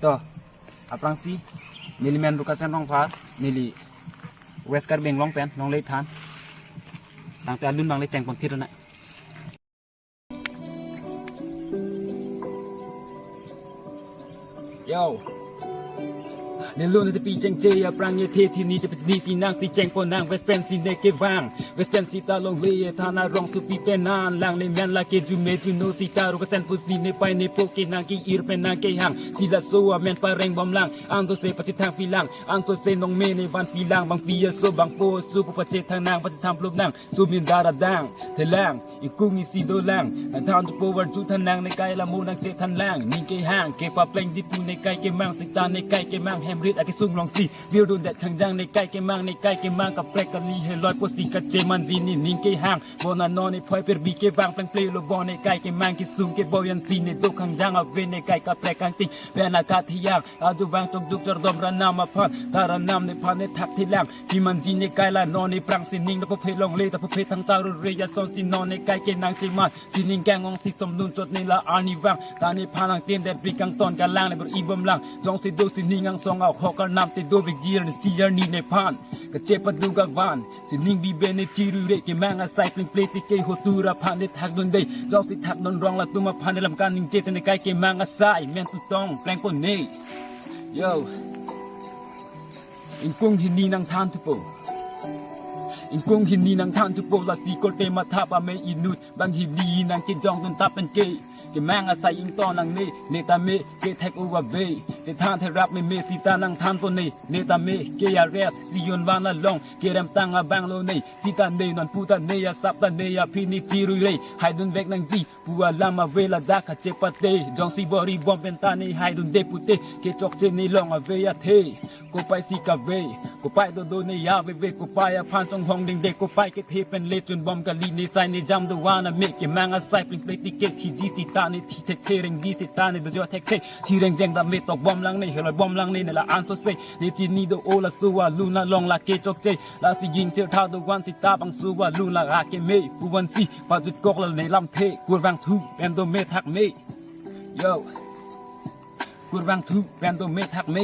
to aprang si nili men ruka chen rong pha nili west kar beng long pen long lei than tang te alun bang le teng pon thir na yoในลุ่นจะปีเจงเจียปรางเยเทที่นี่จะเป็นดีสีนางสีเจงปนางเวสเป็นสีเนเกวังเวสเป็นสีตาลงเลียทานารองสุปีเป็นนานลางในแมนลาเกจูเมจูโนสีตารุกเซนปุสีในไปในโปเกนางกีอีร์เป็นนางเกหังสีลาโซแมนปาเรงบอมลังอังโตเซปฏิทางปีลังอังโตเซนงเมในวันปีลังบางปียโซบางโปสูปปเจทางนางปฏิทางปลุกนางสูมินดาราดังเทลังอีกุ้งอีสีโดลังอันทานตุโปวัดจูทานางในไกละมูนางเจทันลังนิ่งเกหังเกปาเพลงดิปูในไกเกมังสิตาในไกเกมังแฮมริดอากิซุงลองสีเดียวโดนแดดขังจังในไก่เกมังในไก่เกมังกับแปลกกันลีเฮลอยโพสิกัดเจมันดีนี่นิ่งเกห่างบนนอนในพอยเปรบีเกวางแปลงเปลโลบอในไก่เกมังกิซุงเกบอยันซีในตุกขังจังเอาเวในไก่กับแปลกกันติเวนาคาที่ยางอาดูวางตกดุกจรดมระนามาพันตารานำในพันในทักที่แหลมที่มันจีในไก่ละนอนในปรังสินิ่งแล้วพอเพลงเลแต่พอเพทั้งตารุเรียซอนสินอนในไก่เกนางเจมันสินิ่งแกงองสิสมนุนจดในละอานิวังตาในพานังเตียนแดดปีกังตอนกันล่างในบริบมลังจงสิดูสินิ่งอังสองเอาหอกกันนำติดดูวิจีร์ซียร์นีในพานกระเจ็บปดูกวันสินิ่งบีเบในจีรุเรกแมงอาศัยเปลี่ยนเปลี่ยนที่เกยหัวตูระพันในทักดนได้จองสิทักดนรองละตัวมาพันในลำการนิ่งเจตในไกเกแมงอาศัยแมนตุตองแปลงปนเน่โย่อินกุ้งหินนีนังทานทุโปอินกุ้งหินนีนังทานทุโปละสีโกเตมาทับอเมอินุดบางหินนีนังกินจองจนทับเป็นเกยเกแมงอาศัยอิงตอนังเน่เนตาเมเกแทกอุวาเบเกทานเทรับเมเมสิตานังทานปนเน่เนตาเมเกยาเรสซิยอนวานาลองเกเรมตังอาบังโลเน่สิตาเนนันปูตาเนยาสับตาเนยาพินิจิรุเรไฮดุนเวกนังจีปัวลามาเวลาดาคาเจปเตจองซีบอรีบอมเป็นตาเนไฮดุนเดปุเตเกจอกเจเนลองอาเวยาเทกูไปสิกาเวกูไปโดโดในยาเวเวกูไปอาพานจงหงเด็กเด็กกูไปเกเทเป็นเลจนบอมกะลีในไซในจำดวานาเมกเกมังอาศัยเป็นเปลติเกตที่ดีสิตาในที่เทเทเรงดีสิตาในโดยเทคเทที่เรงแจงดาเมตกบอมลังในเฮลอยบอมลังในในละอันโซเซในที่นี้โดโอลาสัวลูนาลองลาเกจอกเจลาสิยิงเจ้าท่าดวันสิตาบังสัวลูนาอาเกเมกูวันซีปาจุดกอกละในลำเทกูวังทูเป็นโดเมทักเมโย่กูวังทูเป็นโดเมทักเม